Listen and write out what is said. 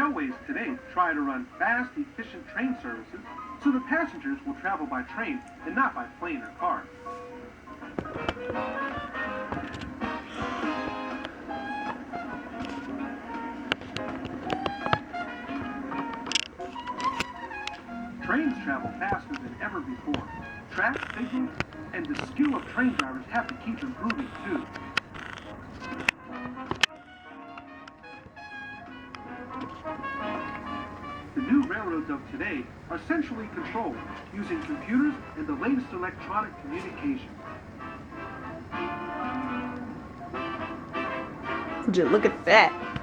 Railways today try to run fast, efficient train services so the passengers will travel by train and not by plane or car. Trains travel faster than ever before. Track signals and the skill of train drivers have to keep improving too. The new railroads of today are centrally controlled using computers and the latest electronic communication. Just look at that.